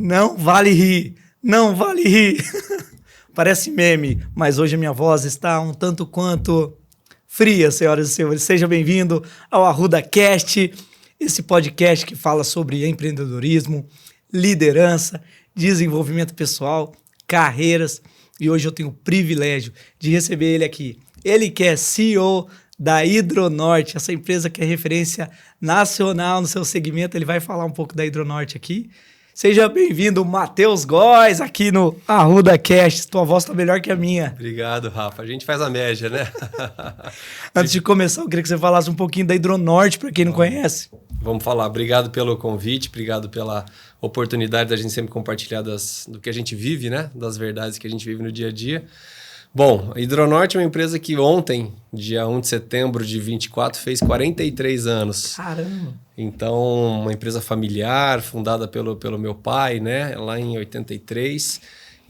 Não vale rir, não vale rir. Parece meme, mas hoje a minha voz está um tanto quanto fria, senhoras e senhores. Seja bem-vindo ao ArrudaCast, esse podcast que fala sobre empreendedorismo, liderança, desenvolvimento pessoal, carreiras. E hoje eu tenho o privilégio de receber ele aqui. Ele que é CEO da Hidronorte, essa empresa que é referência nacional no seu segmento. Ele vai falar um pouco da Hidronorte aqui. Seja bem-vindo, Matheus Góes, aqui no ArrudaCast. Tua voz está melhor que a minha. Obrigado, Rafa. A gente faz a média, né? Antes de começar, eu queria que você falasse um pouquinho da Hidronorte, para quem não conhece. Vamos falar. Obrigado pelo convite, obrigado pela oportunidade da gente sempre compartilhar do que a gente vive, né? Das verdades que a gente vive no dia a dia. Bom, a Hidronorte é uma empresa que ontem, dia 1 de setembro de 24, fez 43 anos. Caramba! Então, uma empresa familiar, fundada pelo meu pai, né? Lá em 83.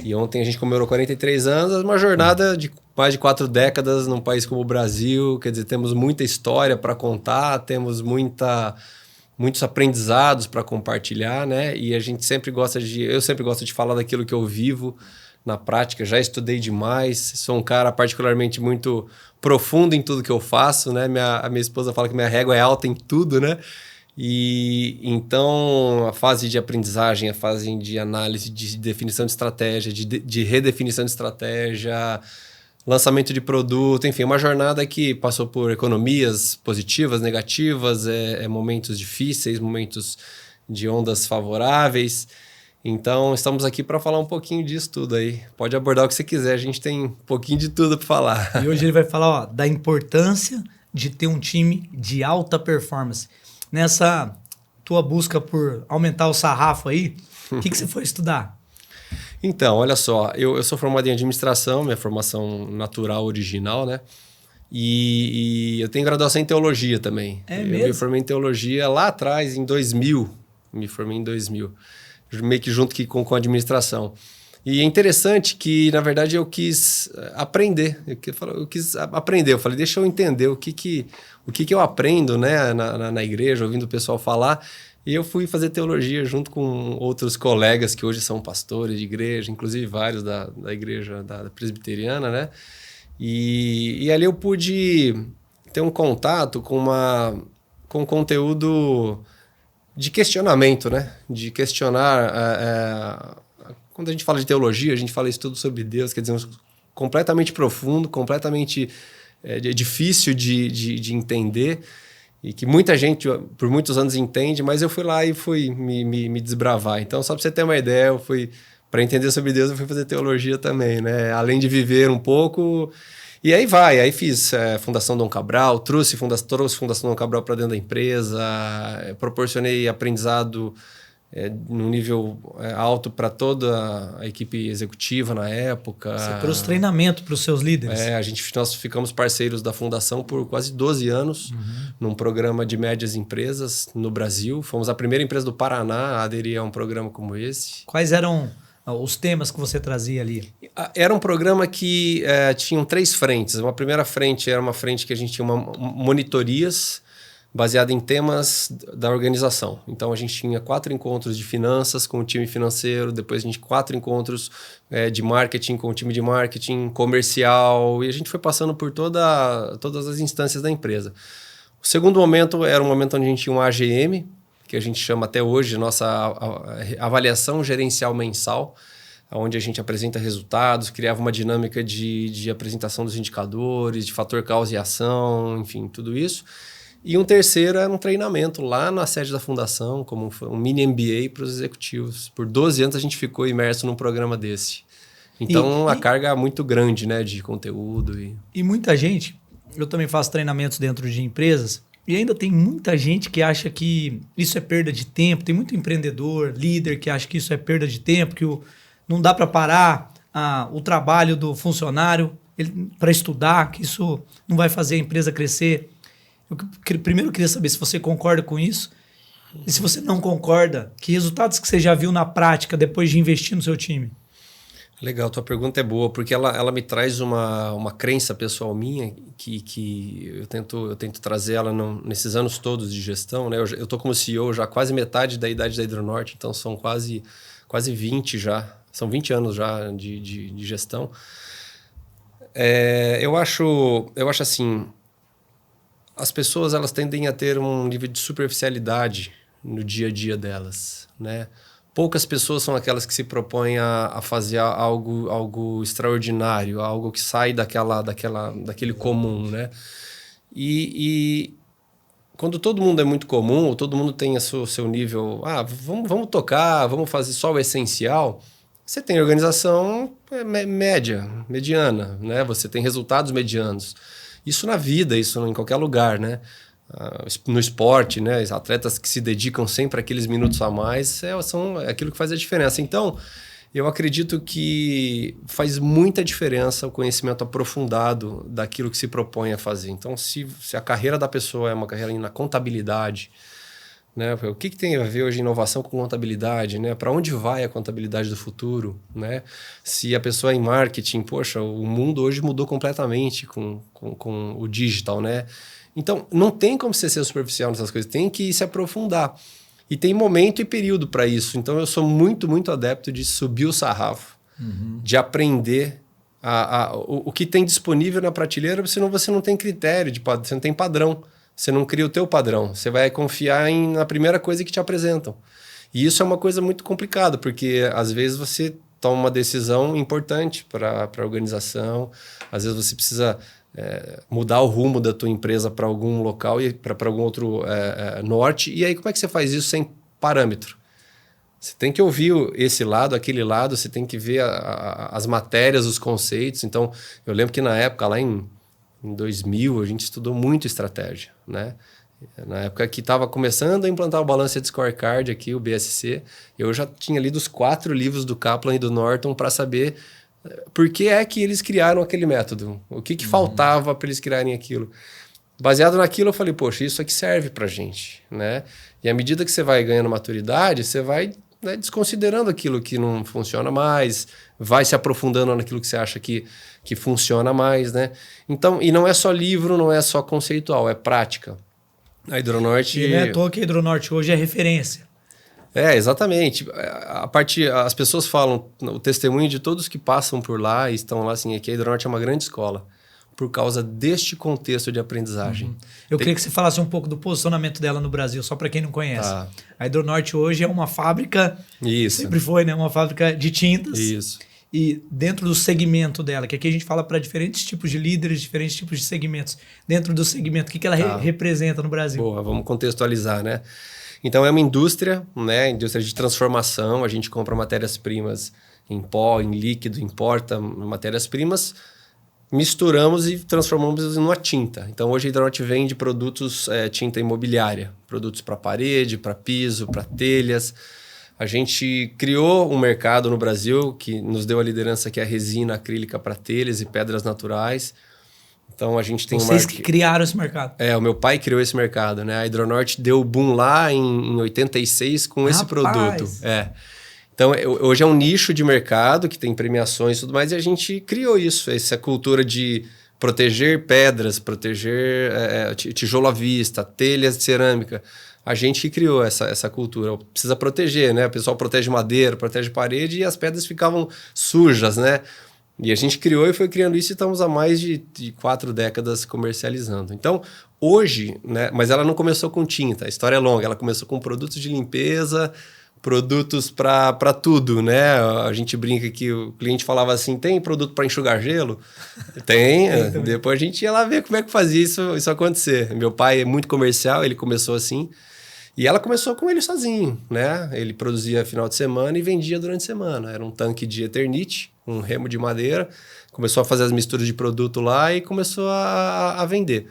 E ontem a gente comemorou 43 anos, uma jornada de mais de 4 décadas num país como o Brasil. Quer dizer, temos muita história para contar, temos muitos aprendizados para compartilhar, né? E a gente sempre eu sempre gosto de falar daquilo que eu vivo na prática. Já estudei demais, sou um cara particularmente muito profundo em tudo que eu faço, né? A minha esposa fala que minha régua é alta em tudo, né? E então a fase de aprendizagem, a fase de análise, de definição de estratégia, de redefinição de estratégia, lançamento de produto, enfim, uma jornada que passou por economias positivas, negativas, momentos difíceis, momentos de ondas favoráveis. Então, estamos aqui para falar um pouquinho disso tudo aí. Pode abordar o que você quiser, a gente tem um pouquinho de tudo para falar. E hoje ele vai falar da importância de ter um time de alta performance. Nessa tua busca por aumentar o sarrafo aí, o que você foi estudar? Então, olha só, eu sou formado em administração, minha formação natural original, né? E eu tenho graduação em teologia também. É eu mesmo? me formei em teologia lá atrás, em 2000. Me formei em 2000. Meio que junto com a administração. E é interessante que, na verdade, eu quis aprender. Eu quis aprender. Eu falei, deixa eu entender o que eu aprendo, né, na igreja, ouvindo o pessoal falar. E eu fui fazer teologia junto com outros colegas que hoje são pastores de igreja, inclusive vários da igreja da presbiteriana, né? E ali eu pude ter um contato com um conteúdo de questionamento, né? De questionar. Quando a gente fala de teologia, a gente fala isso tudo sobre Deus, quer dizer, completamente profundo, completamente difícil de entender, e que muita gente, por muitos anos, entende, mas eu fui lá e fui me desbravar. Então, só para você ter uma ideia, para entender sobre Deus, eu fui fazer teologia também, né? Além de viver um pouco. E aí fiz Fundação Dom Cabral, trouxe Fundação Dom Cabral para dentro da empresa, proporcionei aprendizado num nível alto para toda a equipe executiva na época. Você trouxe treinamento para os seus líderes. Nós ficamos parceiros da Fundação por quase 12 anos, num programa de médias empresas no Brasil. Fomos a primeira empresa do Paraná a aderir a um programa como esse. Quais eram os temas que você trazia ali? Era um programa que tinham 3 frentes. Uma primeira frente era uma frente que a gente tinha monitorias baseada em temas da organização. Então, a gente tinha 4 encontros de finanças com o time financeiro, depois a gente 4 encontros de marketing com o time de marketing, comercial, e a gente foi passando por todas as instâncias da empresa. O segundo momento era um momento onde a gente tinha um AGM, que a gente chama até hoje nossa avaliação gerencial mensal, onde a gente apresenta resultados, criava uma dinâmica de apresentação dos indicadores, de fator causa e ação, enfim, tudo isso. E um terceiro era um treinamento lá na sede da fundação, como um mini MBA para os executivos. Por 12 anos a gente ficou imerso num programa desse. Então, a carga é muito grande, né, de conteúdo. E muita gente, eu também faço treinamentos dentro de empresas, e ainda tem muita gente que acha que isso é perda de tempo. Tem muito empreendedor, líder que acha que isso é perda de tempo, que não dá para parar o trabalho do funcionário para estudar, que isso não vai fazer a empresa crescer. Primeiro eu queria saber se você concorda com isso, e se você não concorda, que resultados que você já viu na prática depois de investir no seu time? Legal, tua pergunta é boa, porque ela me traz uma crença pessoal minha que eu tento trazer ela nesses anos todos de gestão, né? Eu estou como CEO já quase metade da idade da Hidronorte, então são quase quase 20 já. São 20 anos já de gestão. Eu acho assim, as pessoas elas tendem a ter um nível de superficialidade no dia a dia delas, né? Poucas pessoas são aquelas que se propõem a fazer algo extraordinário, algo que sai daquele comum, né? E quando todo mundo é muito comum, ou todo mundo tem o seu nível, vamos tocar, vamos fazer só o essencial, você tem organização média, mediana, né? Você tem resultados medianos. Isso na vida, isso em qualquer lugar, né? No esporte, né? Os atletas que se dedicam sempre àqueles minutos a mais são aquilo que faz a diferença. Então, eu acredito que faz muita diferença o conhecimento aprofundado daquilo que se propõe a fazer. Então, se a carreira da pessoa é uma carreira na contabilidade, né? O que tem a ver hoje inovação com contabilidade, né? Para onde vai a contabilidade do futuro, né? Se a pessoa é em marketing, poxa, o mundo hoje mudou completamente com o digital, né? Então, não tem como você ser superficial nessas coisas, tem que se aprofundar. E tem momento e período para isso. Então, eu sou muito, muito adepto de subir o sarrafo, de aprender o que tem disponível na prateleira, senão você não tem critério, você não tem padrão. Você não cria o teu padrão. Você vai confiar na primeira coisa que te apresentam. E isso é uma coisa muito complicada, porque às vezes você toma uma decisão importante para a organização, às vezes você precisa mudar o rumo da tua empresa para algum local e para algum outro norte. E aí como é que você faz isso sem parâmetro? Você tem que ouvir esse lado, aquele lado, você tem que ver as matérias, os conceitos. Então, eu lembro que na época, lá em 2000, a gente estudou muito estratégia, né? Na época que estava começando a implantar o Balanced Scorecard aqui, o BSC, eu já tinha lido os 4 livros do Kaplan e do Norton para saber por que é que eles criaram aquele método, o que faltava para eles criarem aquilo. Baseado naquilo, eu falei, poxa, isso aqui serve para a gente, né? E à medida que você vai ganhando maturidade, você vai, né, desconsiderando aquilo que não funciona mais, vai se aprofundando naquilo que você acha que funciona mais, né? Então, e não é só livro, não é só conceitual, é prática. A Hidronorte... E não é à toa que a Hidronorte hoje é referência. Exatamente. As pessoas falam, o testemunho de todos que passam por lá e estão lá, assim, é que a Hidronorte é uma grande escola, por causa deste contexto de aprendizagem. Eu queria que você falasse um pouco do posicionamento dela no Brasil, só para quem não conhece. Tá. A Hidronorte hoje é uma fábrica, Isso. sempre foi, né? Uma fábrica de tintas. Isso. E dentro do segmento dela, que aqui a gente fala para diferentes tipos de líderes, diferentes tipos de segmentos. Dentro do segmento, o que ela representa no Brasil? Boa, vamos contextualizar, né? Então, é uma indústria, né? Indústria de transformação. A gente compra matérias-primas em pó, em líquido, importa matérias-primas, misturamos e transformamos numa tinta. Então, hoje a Hidronorte vende produtos, tinta imobiliária, produtos para parede, para piso, para telhas. A gente criou um mercado no Brasil que nos deu a liderança, que é a resina acrílica para telhas e pedras naturais. Então, a gente tem Vocês que criaram esse mercado. O meu pai criou esse mercado, né? A Hidronorte deu o boom lá em 86 com esse produto. Então, hoje é um nicho de mercado que tem premiações e tudo mais, e a gente criou isso, essa cultura de proteger pedras, proteger tijolo à vista, telhas de cerâmica. A gente que criou essa cultura. Precisa proteger, né? O pessoal protege madeira, protege parede e as pedras ficavam sujas, né? E a gente criou e foi criando isso e estamos há mais de 4 décadas comercializando. Então, hoje, né? Mas ela não começou com tinta, a história é longa. Ela começou com produtos de limpeza, produtos para tudo, né? A gente brinca que o cliente falava assim, tem produto para enxugar gelo? Tem. Depois a gente ia lá ver como é que fazia isso acontecer. Meu pai é muito comercial, ele começou assim. E ela começou com ele sozinho, né? Ele produzia final de semana e vendia durante a semana. Era um tanque de Eternit, um remo de madeira. Começou a fazer as misturas de produto lá e começou a vender.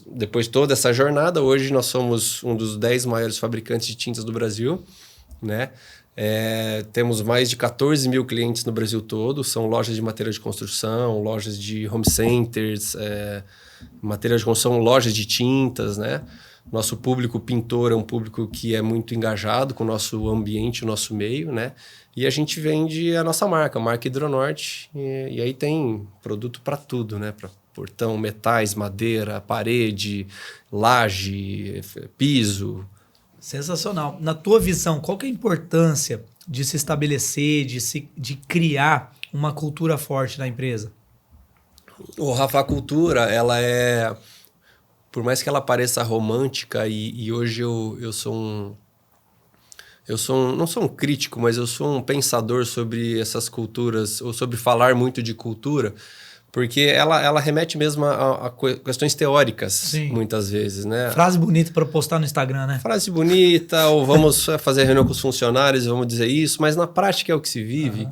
Depois de toda essa jornada, hoje nós somos um dos 10 maiores fabricantes de tintas do Brasil, né? Temos mais de 14 mil clientes no Brasil todo. São lojas de material de construção, lojas de home centers, material de construção, lojas de tintas, né? Nosso público pintor é um público que é muito engajado com o nosso ambiente, o nosso meio, né? E a gente vende a nossa marca, a marca Hidronorte, e aí tem produto para tudo, né? Para portão, metais, madeira, parede, laje, piso. Sensacional. Na tua visão, qual que é a importância de se estabelecer, de criar uma cultura forte na empresa? O Rafa, a cultura, ela é... Por mais que ela pareça romântica, e hoje eu sou um... não sou um crítico, mas eu sou um pensador sobre essas culturas, ou sobre falar muito de cultura, porque ela remete mesmo a questões teóricas, Sim. muitas vezes, né? Frase bonita para postar no Instagram, né? Frase bonita, ou vamos fazer reunião com os funcionários, vamos dizer isso, mas na prática é o que se vive.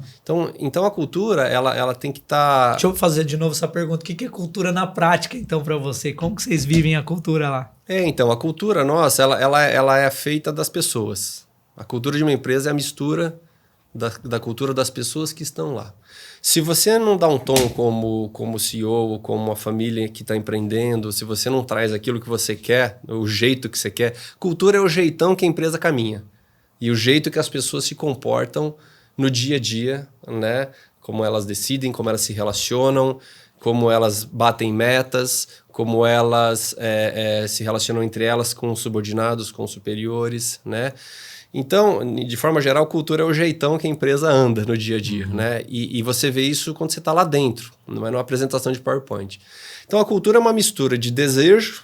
Então a cultura, ela tem que estar... Deixa eu fazer de novo essa pergunta. O que é cultura na prática, então, para você? Como que vocês vivem a cultura lá? Então, a cultura nossa, ela é feita das pessoas. A cultura de uma empresa é a mistura da cultura das pessoas que estão lá. Se você não dá um tom como CEO ou como a família que está empreendendo, se você não traz aquilo que você quer, o jeito que você quer, cultura é o jeitão que a empresa caminha. E o jeito que as pessoas se comportam no dia a dia, né? Como elas decidem, como elas se relacionam, como elas batem metas, como elas se relacionam entre elas com os subordinados, com os superiores, né? Então, de forma geral, cultura é o jeitão que a empresa anda no dia a dia, né? E você vê isso quando você está lá dentro, não é numa apresentação de PowerPoint. Então, a cultura é uma mistura de desejo,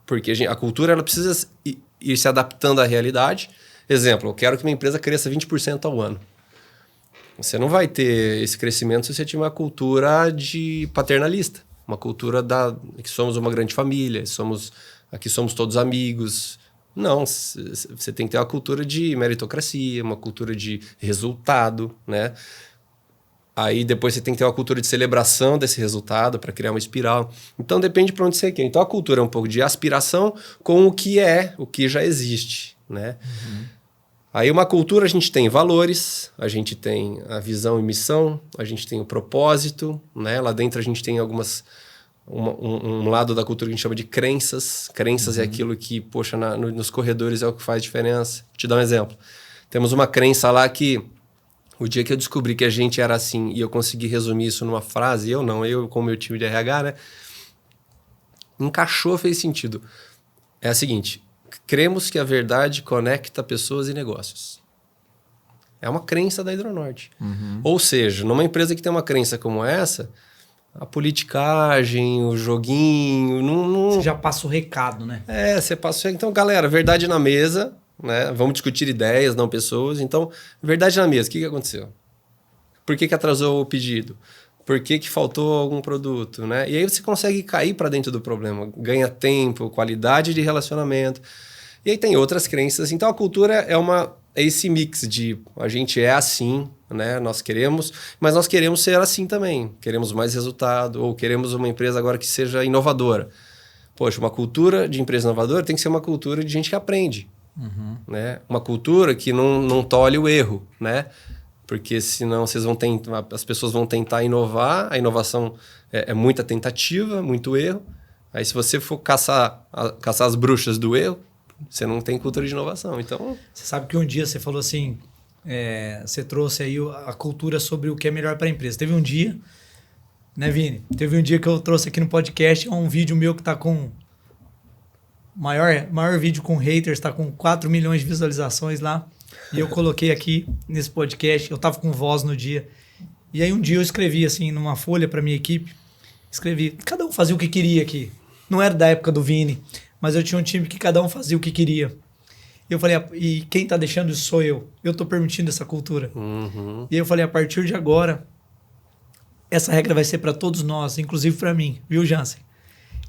porque a cultura ela precisa ir se adaptando à realidade. Exemplo, eu quero que minha empresa cresça 20% ao ano. Você não vai ter esse crescimento se você tiver uma cultura de paternalista, uma cultura que somos uma grande família, aqui somos todos amigos. Não, você tem que ter uma cultura de meritocracia, uma cultura de resultado, né? Aí depois você tem que ter uma cultura de celebração desse resultado para criar uma espiral. Então depende para onde você quer. Então a cultura é um pouco de aspiração com o que já existe, né? Aí uma cultura a gente tem valores, a gente tem a visão e missão, a gente tem o propósito, né? Lá dentro a gente tem um lado da cultura que a gente chama de crenças. Crenças é aquilo que, poxa, nos corredores é o que faz diferença. Vou te dar um exemplo. Temos uma crença lá que o dia que eu descobri que a gente era assim e eu consegui resumir isso numa frase, eu com o meu time de RH, né? Encaixou, fez sentido. É a seguinte: cremos que a verdade conecta pessoas e negócios. É uma crença da Hidronorte. Ou seja, numa empresa que tem uma crença como essa, a politicagem, o joguinho... Você já passa o recado, né? Você passa o recado. Então, galera, verdade na mesa, né? Vamos discutir ideias, não pessoas. Então, verdade na mesa. O que aconteceu? Por que atrasou o pedido? Por que faltou algum produto, né? E aí você consegue cair para dentro do problema. Ganha tempo, qualidade de relacionamento. E aí tem outras crenças. Então, a cultura é esse mix de a gente é assim, né? Nós queremos ser assim também. Queremos mais resultado, ou queremos uma empresa agora que seja inovadora. Poxa, uma cultura de empresa inovadora tem que ser uma cultura de gente que aprende. Né? Uma cultura que não tolhe o erro, né? Porque senão as pessoas vão tentar inovar, a inovação é muita tentativa, muito erro. Aí se você for caçar as bruxas do erro, você não tem cultura de inovação. Então, você sabe que um dia você falou assim, você trouxe aí a cultura sobre o que é melhor para a empresa. Teve um dia, né, Vini? Teve um dia que eu trouxe aqui no podcast um vídeo meu que está com... Maior vídeo com haters, está com 4 milhões de visualizações lá. E eu coloquei aqui nesse podcast, eu tava com voz no dia. E aí um dia eu escrevi assim numa folha para minha equipe, cada um fazia o que queria aqui. Não era da época do Vini, mas eu tinha um time que cada um fazia o que queria. Eu falei, e quem tá deixando isso sou eu. Eu tô permitindo essa cultura. E aí eu falei, a partir de agora, essa regra vai ser para todos nós, inclusive para mim, viu, Jansen?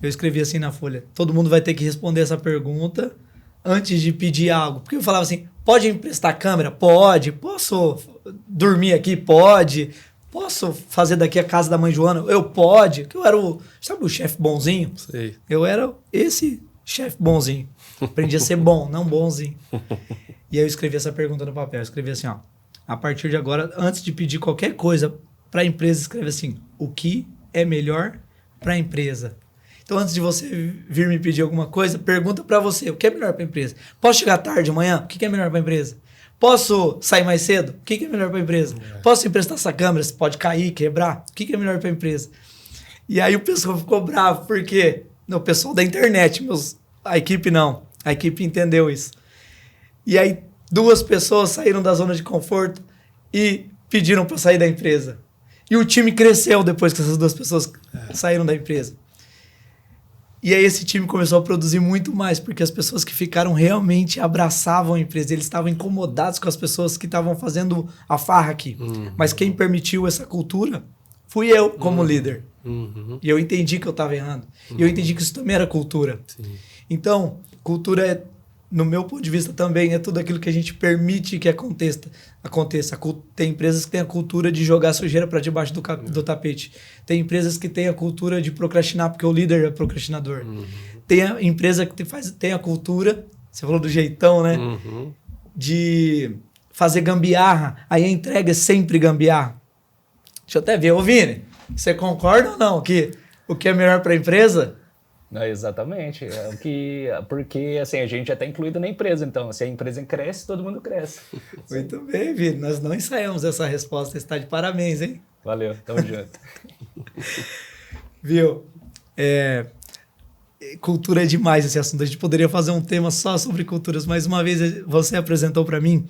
Eu escrevi assim na folha, todo mundo vai ter que responder essa pergunta antes de pedir algo. Porque eu falava assim, pode emprestar a câmera? Pode. Posso dormir aqui? Pode. Posso fazer daqui a casa da mãe Joana? Eu pode. Eu era sabe o chefe bonzinho? Sei. Eu era esse chefe bonzinho. Aprendi a ser bom, não bonzinho. E aí eu escrevi essa pergunta no papel. Eu escrevi assim, ó. A partir de agora, antes de pedir qualquer coisa para a empresa, escreve assim, o que é melhor para a empresa? Então, antes de você vir me pedir alguma coisa, pergunta para você, o que é melhor para a empresa? Posso chegar tarde amanhã? O que é melhor para a empresa? Posso sair mais cedo? O que é melhor para a empresa? Posso emprestar essa câmera? Você pode cair, quebrar? O que é melhor para a empresa? E aí o pessoal ficou bravo, porque o pessoal da internet, a equipe não. A equipe entendeu isso. E aí 2 pessoas saíram da zona de conforto e pediram para sair da empresa. E o time cresceu depois que essas 2 pessoas saíram da empresa. E aí esse time começou a produzir muito mais, porque as pessoas que ficaram realmente abraçavam a empresa. Eles estavam incomodados com as pessoas que estavam fazendo a farra aqui. Mas quem permitiu essa cultura fui eu, como líder. E eu entendi que eu estava errando. E eu entendi que isso também era cultura. Sim. Então, cultura é, no meu ponto de vista também, é tudo aquilo que a gente permite que aconteça. Tem empresas que têm a cultura de jogar sujeira para debaixo do tapete. Tem empresas que têm a cultura de procrastinar, porque o líder é procrastinador. Tem a empresa que tem a cultura, você falou do jeitão, né? De fazer gambiarra. Aí a entrega é sempre gambiarra. Deixa eu até ver. Ô, Vini, você concorda ou não que o que é melhor para a empresa... Não, exatamente. Porque assim, a gente já está incluído na empresa, então se a empresa cresce, todo mundo cresce. Muito bem, Vini. Nós não ensaiamos essa resposta. Você está de parabéns, hein? Valeu, tamo junto. Viu? Cultura é demais esse assunto. A gente poderia fazer um tema só sobre culturas, mas uma vez você apresentou para mim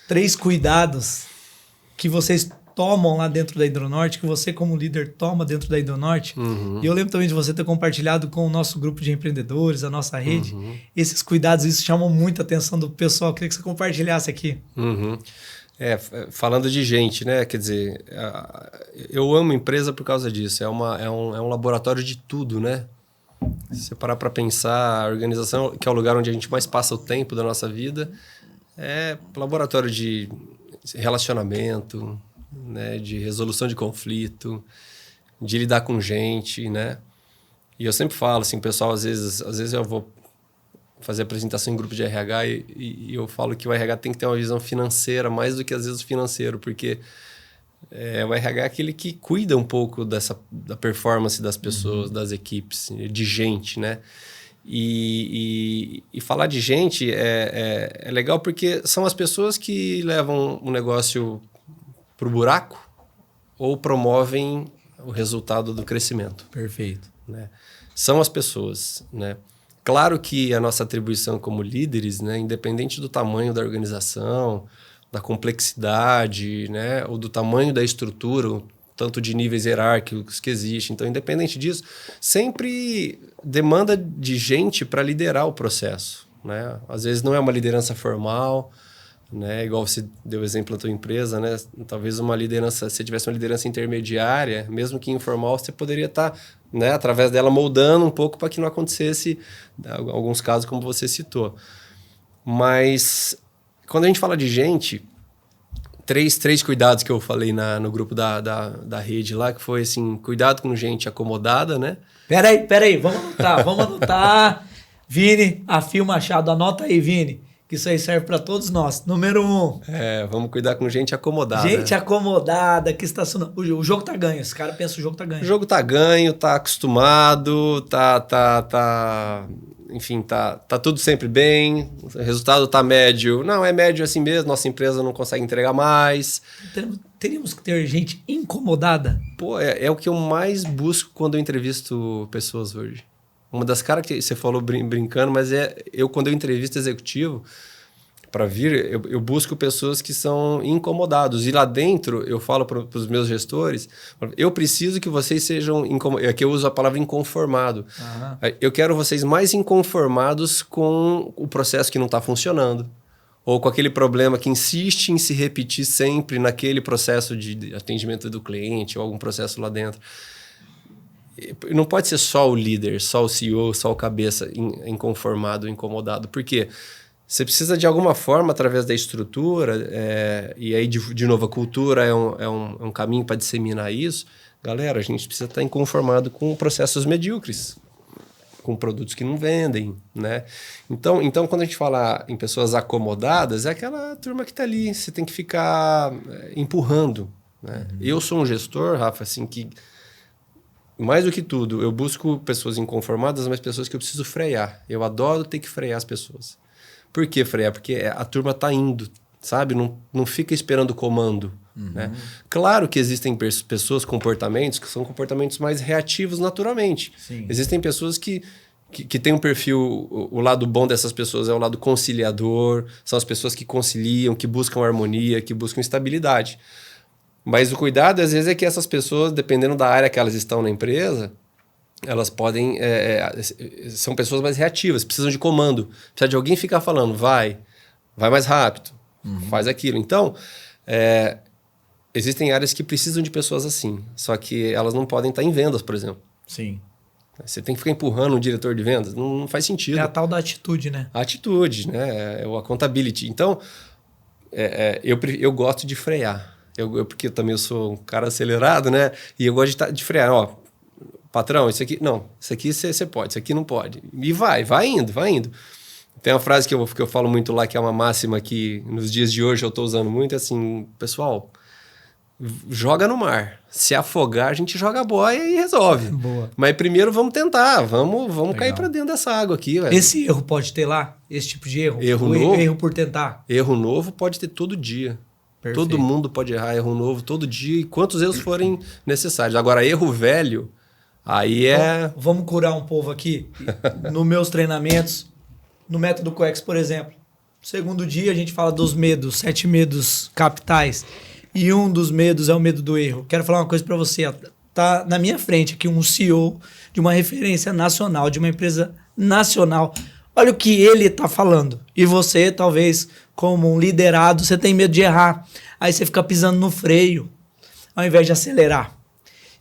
3 cuidados que vocês tomam lá dentro da Hidronorte, que você como líder toma dentro da Hidronorte. E eu lembro também de você ter compartilhado com o nosso grupo de empreendedores, a nossa rede. Esses cuidados, isso chamam muita atenção do pessoal. Eu queria que você compartilhasse aqui. Falando de gente, né? Quer dizer, eu amo empresa por causa disso. É um laboratório de tudo, né? Se você parar para pensar, a organização, que é o lugar onde a gente mais passa o tempo da nossa vida, é laboratório de relacionamento, né, de resolução de conflito, de lidar com gente, né? E eu sempre falo assim, pessoal, às vezes eu vou fazer apresentação em grupo de RH e eu falo que o RH tem que ter uma visão financeira mais do que às vezes o financeiro, porque o RH é aquele que cuida um pouco da performance das pessoas, das equipes, de gente, né? E falar de gente é legal porque são as pessoas que levam o negócio para o buraco ou promovem o resultado do crescimento. Perfeito. Né? São as pessoas, né? Claro que a nossa atribuição como líderes, né, independente do tamanho da organização, da complexidade, né, ou do tamanho da estrutura, tanto de níveis hierárquicos que existem, então, independente disso, sempre demanda de gente para liderar o processo. Né? Às vezes não é uma liderança formal, né? Igual você deu exemplo da tua empresa, né? Talvez uma liderança, se tivesse uma liderança intermediária, mesmo que informal, você poderia estar, né, através dela moldando um pouco para que não acontecesse alguns casos como você citou. Mas quando a gente fala de gente, três cuidados que eu falei no grupo da rede lá, que foi assim, cuidado com gente acomodada, né? Peraí, vamos anotar. Vini, Afio Machado, anota aí, Vini. Que isso aí serve para todos nós. Número 1. Vamos cuidar com gente acomodada. Gente acomodada, que estaciona. O jogo tá ganho. Esse cara pensa o jogo tá ganho. O jogo tá ganho, tá acostumado, enfim, tá tudo sempre bem, o resultado tá médio. Não, é médio assim mesmo, nossa empresa não consegue entregar mais. Teríamos que ter gente incomodada? Pô, é o que eu mais busco quando eu entrevisto pessoas hoje. Uma das características, você falou brincando, mas quando eu entrevisto executivo, para vir, eu busco pessoas que são incomodados. E lá dentro, eu falo para os meus gestores, eu preciso que vocês sejam incomodados. Aqui eu uso a palavra inconformado. Eu quero vocês mais inconformados com o processo que não está funcionando. Ou com aquele problema que insiste em se repetir sempre naquele processo de atendimento do cliente ou algum processo lá dentro. Não pode ser só o líder, só o CEO, só o cabeça inconformado, incomodado. Por quê? Você precisa, de alguma forma, através da estrutura, e aí, de novo, a cultura é um caminho para disseminar isso. Galera, a gente precisa estar inconformado com processos medíocres, com produtos que não vendem, né? Então, quando a gente fala em pessoas acomodadas, é aquela turma que está ali, você tem que ficar empurrando, né? Eu sou um gestor, Rafa, assim, que mais do que tudo, eu busco pessoas inconformadas, mas pessoas que eu preciso frear. Eu adoro ter que frear as pessoas. Por que frear? Porque a turma está indo, sabe? Não fica esperando o comando. Né? Claro que existem comportamentos que são comportamentos mais reativos naturalmente. Sim. Existem pessoas que que tem um perfil, o lado bom dessas pessoas é o lado conciliador, são as pessoas que conciliam, que buscam harmonia, que buscam estabilidade. Mas o cuidado, às vezes, é que essas pessoas, dependendo da área que elas estão na empresa, elas podem... são pessoas mais reativas, precisam de comando. Precisa de alguém ficar falando, vai mais rápido, faz aquilo. Então, existem áreas que precisam de pessoas assim, só que elas não podem estar em vendas, por exemplo. Sim. Você tem que ficar empurrando um diretor de vendas, não faz sentido. É a tal da atitude, né? A atitude, né? É o accountability. Então, eu gosto de frear. Porque eu sou um cara acelerado, né? E eu gosto de frear. Ó, patrão, isso aqui você pode, isso aqui não pode. E vai indo. Tem uma frase que eu falo muito lá, que é uma máxima que nos dias de hoje eu estou usando muito, é assim, pessoal, joga no mar. Se afogar, a gente joga a boia e resolve. Boa. Mas primeiro vamos tentar, vamos cair para dentro dessa água aqui, velho. Esse erro pode ter lá? Esse tipo de erro? Erro novo? Erro por tentar? Erro novo pode ter todo dia. Perfeito. Todo mundo pode errar erro novo todo dia e quantos erros forem necessários. Agora, erro velho, aí é... Vamos curar um povo aqui. Nos meus treinamentos, no método COEX, por exemplo. No segundo dia, a gente fala dos medos, 7 medos capitais. E um dos medos é o medo do erro. Quero falar uma coisa para você. Tá na minha frente aqui um CEO de uma referência nacional, de uma empresa nacional. Olha o que ele tá falando. E você, talvez, como um liderado, você tem medo de errar. Aí você fica pisando no freio, ao invés de acelerar.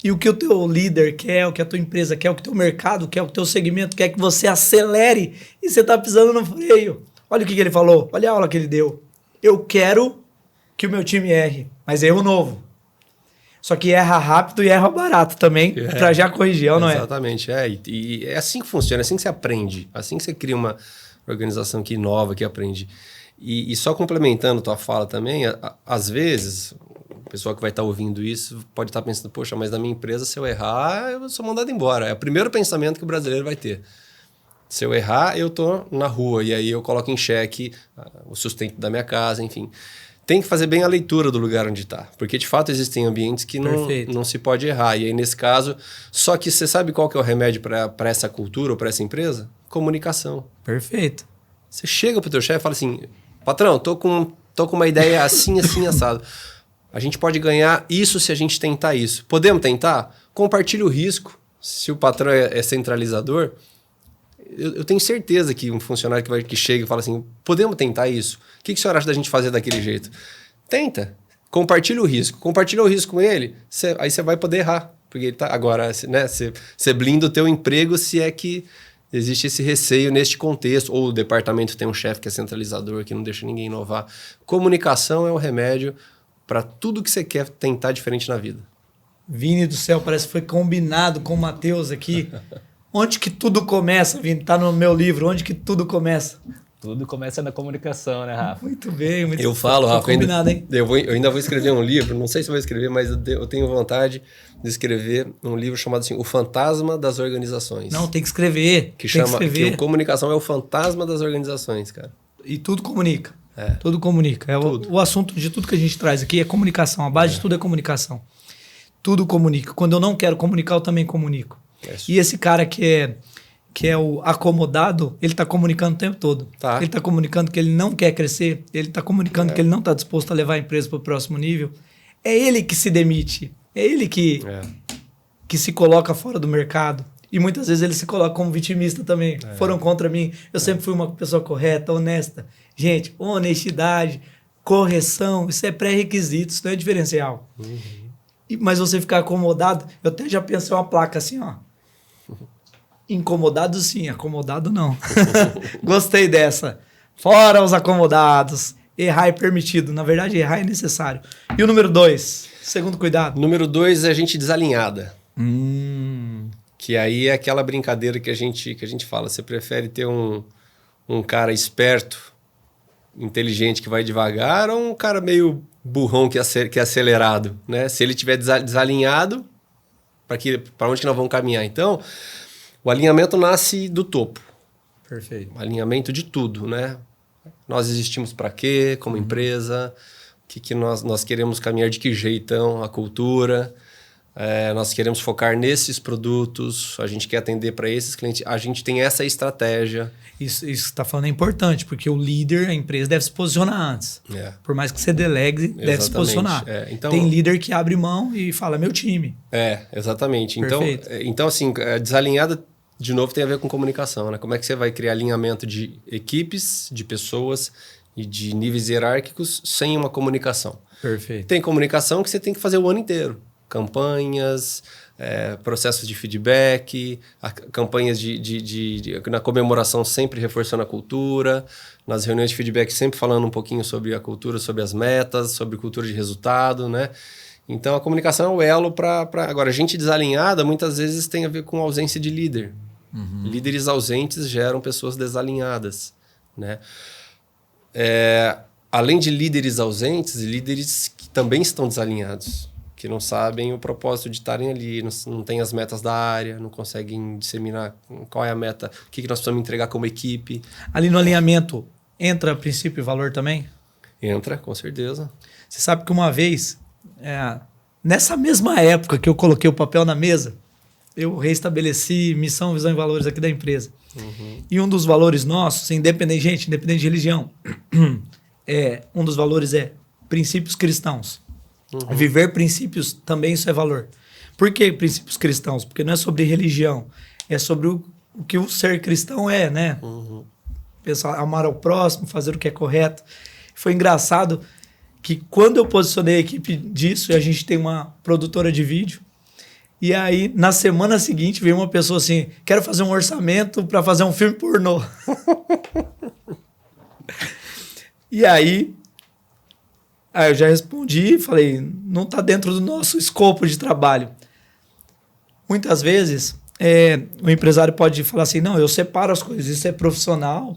E o que o teu líder quer, o que a tua empresa quer, o que o teu mercado quer, o que o teu segmento quer, que você acelere e você tá pisando no freio. Olha o que ele falou, olha a aula que ele deu. Eu quero que o meu time erre, mas erro novo. Só que erra rápido e erra barato também, para já corrigir, não é? Exatamente, e é assim que funciona, é assim que você aprende, assim que você cria uma organização que inova, que aprende. E só complementando tua fala também, às vezes, o pessoal que vai estar ouvindo isso pode estar pensando, poxa, mas na minha empresa, se eu errar, eu sou mandado embora. É o primeiro pensamento que o brasileiro vai ter. Se eu errar, eu tô na rua, e aí eu coloco em xeque o sustento da minha casa, enfim. Tem que fazer bem a leitura do lugar onde está, porque de fato existem ambientes que não se pode errar. E aí, nesse caso, só que você sabe qual que é o remédio para essa cultura ou para essa empresa? Comunicação. Perfeito. Você chega pro teu chefe e fala assim, patrão, tô com uma ideia assim, assado. A gente pode ganhar isso se a gente tentar isso. Podemos tentar? Compartilhe o risco. Se o patrão é centralizador, eu tenho certeza que um funcionário que chega e fala assim, podemos tentar isso? O que o senhor acha da gente fazer daquele jeito? Tenta. Compartilha o risco. Compartilha o risco com ele, aí você vai poder errar. Porque ele tá, agora, né, você blinda o teu emprego se é que existe esse receio neste contexto. Ou o departamento tem um chefe que é centralizador, que não deixa ninguém inovar. Comunicação é o remédio para tudo que você quer tentar diferente na vida. Vini do céu, parece que foi combinado com o Matheus aqui. Onde que tudo começa, Vini? Tá no meu livro. Onde que tudo começa? Tudo começa na comunicação, né, Rafa? Muito bem. Muito eu falo, Rafa, combinado, hein? Eu ainda vou escrever um livro. Não sei se vou escrever, mas eu tenho vontade de escrever um livro chamado assim, O Fantasma das Organizações. Não, tem que escrever. Que comunicação é o fantasma das organizações, cara. E tudo comunica. Tudo comunica. O assunto de tudo que a gente traz aqui é comunicação. A base de tudo é comunicação. Tudo comunica. Quando eu não quero comunicar, eu também comunico. Isso. E esse cara que é o acomodado, ele está comunicando o tempo todo. Tá. Ele está comunicando que ele não quer crescer, ele está comunicando que ele não está disposto a levar a empresa para o próximo nível. É ele que se demite, é ele que se coloca fora do mercado. E muitas vezes ele se coloca como vitimista também. Foram contra mim, eu sempre fui uma pessoa correta, honesta. Gente, honestidade, correção, isso é pré-requisito, isso não é diferencial. Mas você ficar acomodado, eu até já pensei uma placa assim, ó. Incomodado sim, acomodado não. Gostei dessa. Fora os acomodados. Errar é permitido. Na verdade, errar é necessário. E o número 2? Segundo cuidado. Número 2 é a gente desalinhada. Que aí é aquela brincadeira que a gente fala. Você prefere ter um cara esperto, inteligente, que vai devagar, ou um cara meio burrão que é acelerado, né? Se ele estiver desalinhado, para onde que nós vamos caminhar? Então, o alinhamento nasce do topo. Perfeito. O alinhamento de tudo, né? Nós existimos para quê, como empresa? O que nós queremos caminhar, de que jeitão, a cultura. Nós queremos focar nesses produtos, a gente quer atender para esses clientes, a gente tem essa estratégia. Isso que você está falando é importante, porque o líder, a empresa, deve se posicionar antes. Por mais que você delegue, deve se posicionar. Então, tem líder que abre mão e fala, meu time. Exatamente. Perfeito. Então, assim, desalinhada, de novo, tem a ver com comunicação, né? Como é que você vai criar alinhamento de equipes, de pessoas e de níveis hierárquicos sem uma comunicação? Perfeito. Tem comunicação que você tem que fazer o ano inteiro. Campanhas, processos de feedback, campanhas na comemoração sempre reforçando a cultura, nas reuniões de feedback sempre falando um pouquinho sobre a cultura, sobre as metas, sobre cultura de resultado, né? Então, a comunicação é o elo para... Agora, gente desalinhada muitas vezes tem a ver com ausência de líder. Líderes ausentes geram pessoas desalinhadas, né? Além de líderes ausentes, líderes que também estão desalinhados, que não sabem o propósito de estarem ali, não têm as metas da área, não conseguem disseminar qual é a meta, o que nós precisamos entregar como equipe. Ali no alinhamento, entra princípio e valor também? Entra, com certeza. Você sabe que uma vez, nessa mesma época que eu coloquei o papel na mesa, eu reestabeleci missão, visão e valores aqui da empresa. E um dos valores nossos, independente de religião, um dos valores é princípios cristãos. Viver princípios também isso é valor. Por que princípios cristãos? Porque não é sobre religião, é sobre o que o ser cristão é, né? Pensar, amar ao próximo, fazer o que é correto. Foi engraçado que quando eu posicionei a equipe disso, e a gente tem uma produtora de vídeo, e aí na semana seguinte veio uma pessoa assim, quero fazer um orçamento para fazer um filme pornô. E aí eu já respondi, falei, não está dentro do nosso escopo de trabalho. Muitas vezes, o empresário pode falar assim, não, eu separo as coisas, isso é profissional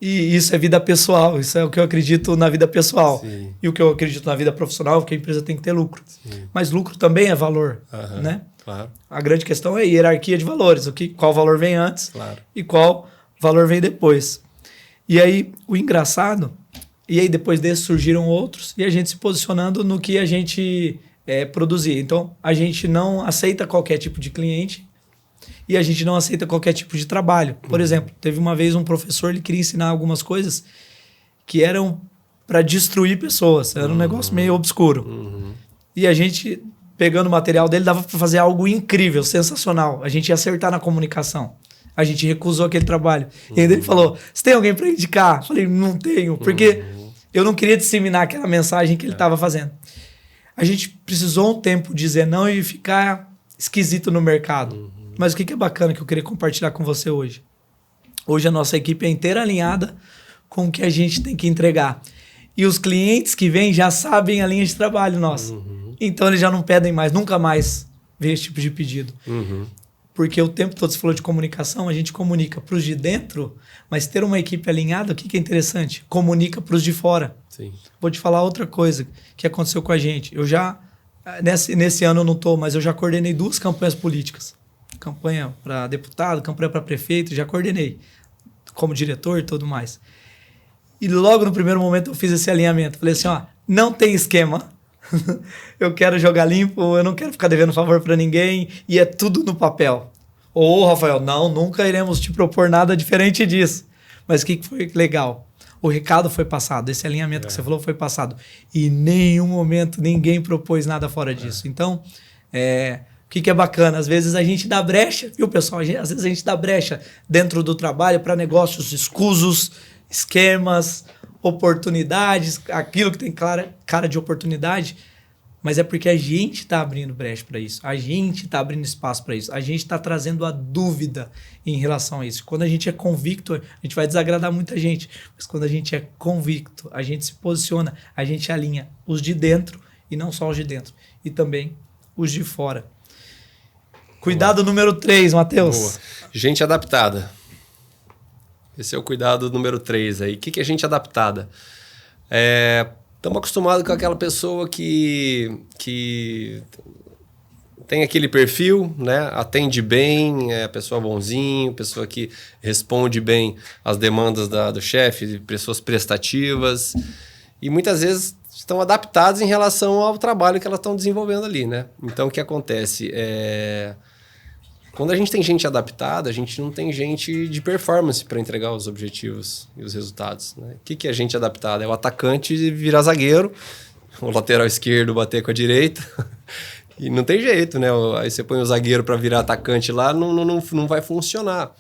e isso é vida pessoal, isso é o que eu acredito na vida pessoal. Sim. E o que eu acredito na vida profissional é que a empresa tem que ter lucro. Sim. Mas lucro também é valor, né? Claro. A grande questão é a hierarquia de valores, qual valor vem antes e qual valor vem depois. E aí, o engraçado... E aí, depois desse, surgiram outros e a gente se posicionando no que a gente produzia. Então, a gente não aceita qualquer tipo de cliente e a gente não aceita qualquer tipo de trabalho. Por exemplo, teve uma vez um professor, ele queria ensinar algumas coisas que eram para destruir pessoas. Era um negócio meio obscuro. E a gente, pegando o material dele, dava para fazer algo incrível, sensacional. A gente ia acertar na comunicação. A gente recusou aquele trabalho. E ainda ele falou, você tem alguém para indicar? Eu falei, não tenho, porque eu não queria disseminar aquela mensagem que ele estava fazendo. A gente precisou um tempo dizer não e ficar esquisito no mercado. Mas o que é bacana que eu queria compartilhar com você hoje? Hoje a nossa equipe é inteira alinhada com o que a gente tem que entregar. E os clientes que vêm já sabem a linha de trabalho nossa. Então eles já não pedem mais, nunca mais vê esse tipo de pedido. Porque o tempo todo você falou de comunicação, a gente comunica para os de dentro, mas ter uma equipe alinhada, o que é interessante? Comunica para os de fora. Sim. Vou te falar outra coisa que aconteceu com a gente. Eu já, nesse ano eu não estou, mas eu já coordenei 2 campanhas políticas. Campanha para deputado, campanha para prefeito, já coordenei. Como diretor e tudo mais. E logo no primeiro momento eu fiz esse alinhamento. Falei assim, não tem esquema. Eu quero jogar limpo, eu não quero ficar devendo favor para ninguém e é tudo no papel. Rafael, não, nunca iremos te propor nada diferente disso. Mas o que foi legal? O recado foi passado, esse alinhamento que você falou foi passado. E em nenhum momento ninguém propôs nada fora disso. Então, o que é bacana? Às vezes a gente dá brecha, viu, pessoal? Às vezes a gente dá brecha dentro do trabalho para negócios escusos, esquemas, oportunidades, aquilo que tem cara de oportunidade, mas é porque a gente está abrindo brecha para isso, a gente está abrindo espaço para isso, a gente está trazendo a dúvida em relação a isso. Quando a gente é convicto, a gente vai desagradar muita gente, mas quando a gente é convicto, a gente se posiciona, a gente alinha os de dentro e não só os de dentro, e também os de fora. Cuidado número 3, Matheus. Boa. Gente adaptada. Esse é o cuidado número 3 aí. O que é gente adaptada? Estamos acostumados com aquela pessoa que tem aquele perfil, né? Atende bem, é pessoa bonzinho, pessoa que responde bem às demandas do chefe, pessoas prestativas. E muitas vezes estão adaptadas em relação ao trabalho que elas estão desenvolvendo ali, né? Então, o que acontece? Quando a gente tem gente adaptada, a gente não tem gente de performance para entregar os objetivos e os resultados, né? O que é gente adaptada? É o atacante virar zagueiro, o lateral esquerdo bater com a direita, e não tem jeito, né? Aí você põe o zagueiro para virar atacante lá, não vai funcionar.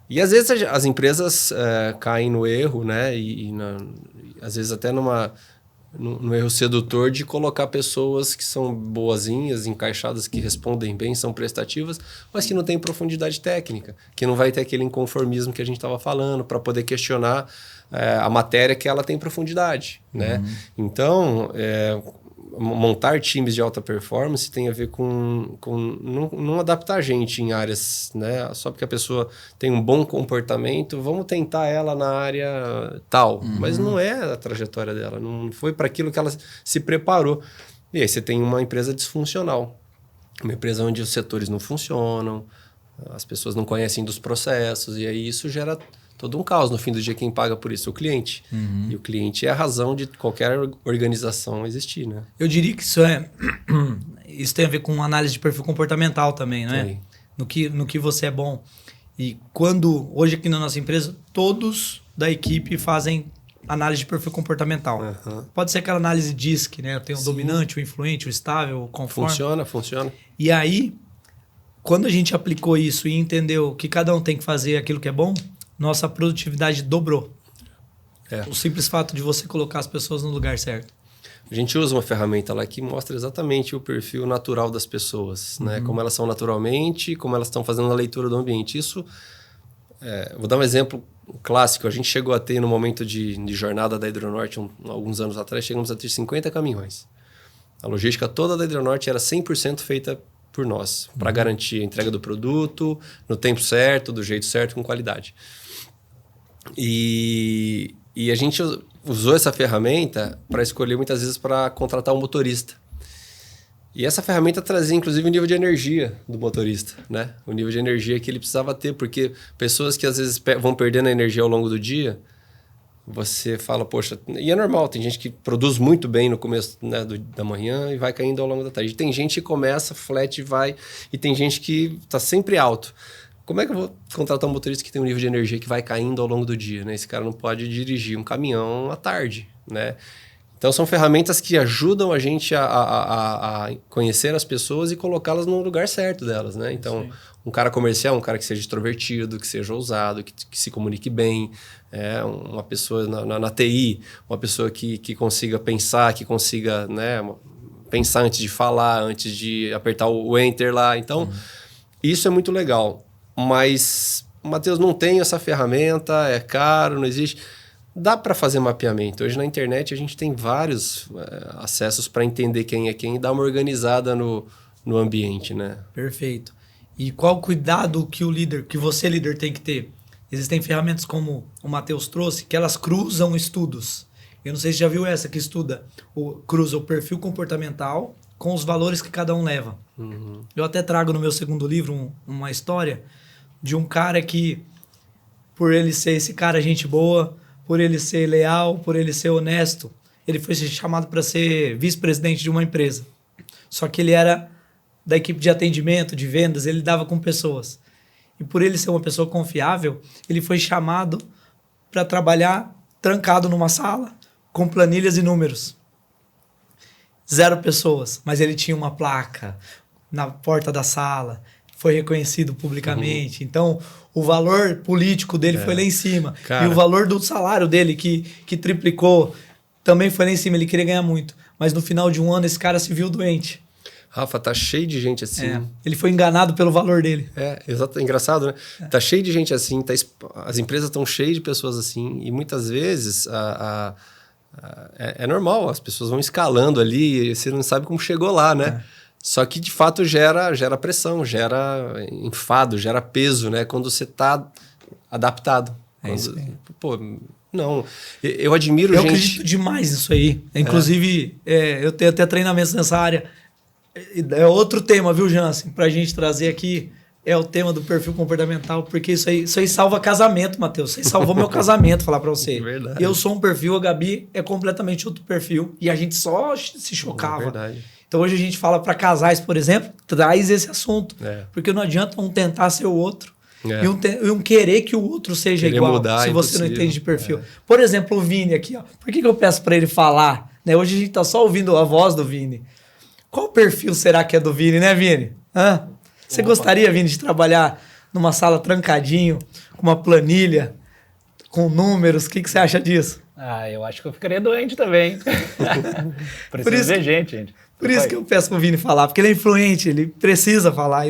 E às vezes as empresas caem no erro, né? Às vezes até no erro sedutor de colocar pessoas que são boazinhas, encaixadas, que respondem bem, são prestativas, mas que não têm profundidade técnica, que não vai ter aquele inconformismo que a gente estava falando para poder questionar a matéria que ela tem profundidade, né? Então, montar times de alta performance tem a ver com não adaptar a gente em áreas, né? Só porque a pessoa tem um bom comportamento, vamos tentar ela na área tal. Mas não é a trajetória dela, não foi para aquilo que ela se preparou. E aí você tem uma empresa disfuncional, uma empresa onde os setores não funcionam, as pessoas não conhecem dos processos, e aí isso gera todo um caos. No fim do dia, quem paga por isso é o cliente. E o cliente é a razão de qualquer organização existir, né? Eu diria que isso tem a ver com análise de perfil comportamental também, não é? No que você é bom. E hoje aqui na nossa empresa, todos da equipe fazem análise de perfil comportamental. Pode ser aquela análise DISC, né? Tem o dominante, o influente, o estável, o conforme. Funciona. E aí, quando a gente aplicou isso e entendeu que cada um tem que fazer aquilo que é bom, nossa produtividade dobrou. O simples fato de você colocar as pessoas no lugar certo. A gente usa uma ferramenta lá que mostra exatamente o perfil natural das pessoas, né? Como elas são naturalmente, como elas estão fazendo a leitura do ambiente. Isso, vou dar um exemplo clássico. A gente chegou a ter, no momento de jornada da Hidronorte, alguns anos atrás, chegamos a ter 50 caminhões. A logística toda da Hidronorte era 100% feita por nós, para garantir a entrega do produto, no tempo certo, do jeito certo, com qualidade. E a gente usou essa ferramenta para escolher muitas vezes para contratar um motorista. E essa ferramenta trazia inclusive o nível de energia do motorista, né? O nível de energia que ele precisava ter, porque pessoas que às vezes vão perdendo a energia ao longo do dia, você fala, poxa, e é normal, tem gente que produz muito bem no começo, né, da manhã e vai caindo ao longo da tarde. Tem gente que começa flat e vai, e tem gente que está sempre alto. Como é que eu vou contratar um motorista que tem um nível de energia que vai caindo ao longo do dia, né? Esse cara não pode dirigir um caminhão à tarde, né? Então, são ferramentas que ajudam a gente a conhecer as pessoas e colocá-las no lugar certo delas, né? Então, um cara comercial, um cara que seja extrovertido, que seja ousado, que se comunique bem, uma pessoa na TI, uma pessoa que consiga pensar, que consiga, né, pensar antes de falar, antes de apertar o enter lá. Então, isso é muito legal. Mas, Matheus, não tem essa ferramenta, é caro, não existe. Dá para fazer mapeamento. Hoje na internet a gente tem vários acessos para entender quem é quem e dar uma organizada no ambiente, né? Perfeito. E qual o cuidado que você, líder, tem que ter? Existem ferramentas como o Matheus trouxe, que elas cruzam estudos. Eu não sei se já viu essa, que cruza o perfil comportamental com os valores que cada um leva. Eu até trago no meu segundo livro uma história de um cara que, por ele ser esse cara gente boa, por ele ser leal, por ele ser honesto, ele foi chamado para ser vice-presidente de uma empresa. Só que ele era da equipe de atendimento, de vendas, ele lidava com pessoas. E por ele ser uma pessoa confiável, ele foi chamado para trabalhar trancado numa sala, com planilhas e números. 0 pessoas, mas ele tinha uma placa na porta da sala, foi reconhecido publicamente. Então, o valor político dele foi lá em cima. Cara. E o valor do salário dele, que triplicou, também foi lá em cima. Ele queria ganhar muito. Mas no final de um ano, esse cara se viu doente. Rafa, tá cheio de gente assim. Ele foi enganado pelo valor dele. Exato. Engraçado, né? Tá cheio de gente assim. As empresas estão cheias de pessoas assim. E muitas vezes é normal. As pessoas vão escalando ali e você não sabe como chegou lá, né? Só que, de fato, gera pressão, gera enfado, gera peso, né? Quando você está adaptado. Pô, não. Eu admiro gente... Eu acredito demais nisso aí. Inclusive, eu tenho até treinamentos nessa área. É outro tema, viu, Jansen? Pra gente trazer aqui. é o tema do perfil comportamental, porque isso aí salva casamento, Matheus. Isso aí salvou meu casamento, falar pra você. Verdade. Eu sou um perfil, a Gabi é completamente outro perfil. E a gente só se chocava. Verdade. Então hoje a gente fala pra casais, por exemplo, traz esse assunto. Porque não adianta um tentar ser o outro. E um querer que o outro seja querer igual, mudar, se você impossível. não entende de perfil. Por exemplo, o Vini aqui, ó. Por que eu peço pra ele falar? Né? Hoje a gente tá só ouvindo a voz do Vini. Qual perfil será que é do Vini, né, Vini? Hã? Você gostaria, Vini, de trabalhar numa sala trancadinho, com uma planilha, com números? O que você acha disso? Eu acho que eu ficaria doente também. Precisa ver gente. Por isso que eu peço pro Vini falar, porque ele é influente, ele precisa falar.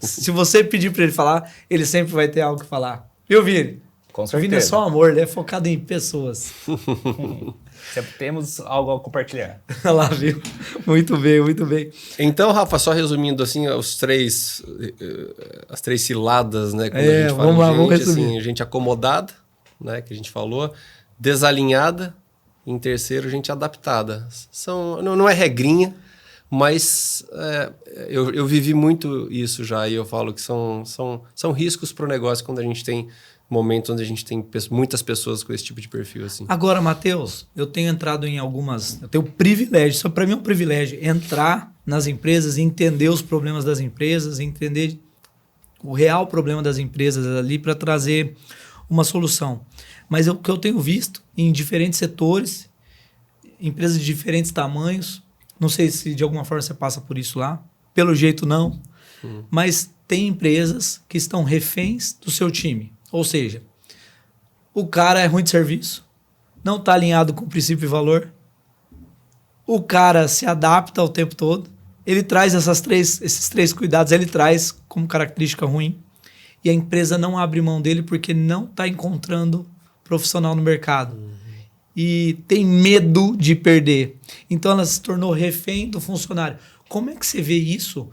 Se você pedir pra ele falar, ele sempre vai ter algo que falar. Viu, Vini? Com certeza. O Vini é só amor, ele é focado em pessoas. Sempre temos algo a compartilhar. Olha lá, viu? Muito bem, muito bem. Então, Rafa, só resumindo assim, as três ciladas, né? Quando a gente fala vamos gente, resumir. assim, gente acomodada, né? Que a gente falou, desalinhada, e em terceiro, gente adaptada. Não é regrinha, mas eu vivi muito isso já, e eu falo que são riscos para o negócio quando a gente tem momentos onde a gente tem muitas pessoas com esse tipo de perfil. Assim. Agora, Matheus, eu tenho entrado em algumas... Eu tenho o privilégio, isso para mim é um privilégio, entrar nas empresas e entender os problemas das empresas, entender o real problema das empresas ali para trazer uma solução. Mas o que eu tenho visto em diferentes setores, empresas de diferentes tamanhos, não sei se de alguma forma você passa por isso lá, pelo jeito não, mas tem empresas que estão reféns do seu time. Ou seja, o cara é ruim de serviço, não está alinhado com princípio e valor, o cara se adapta o tempo todo, ele traz esses três cuidados, ele traz como característica ruim, e a empresa não abre mão dele porque não está encontrando profissional no mercado. E tem medo de perder. Então ela se tornou refém do funcionário. Como é que você vê isso?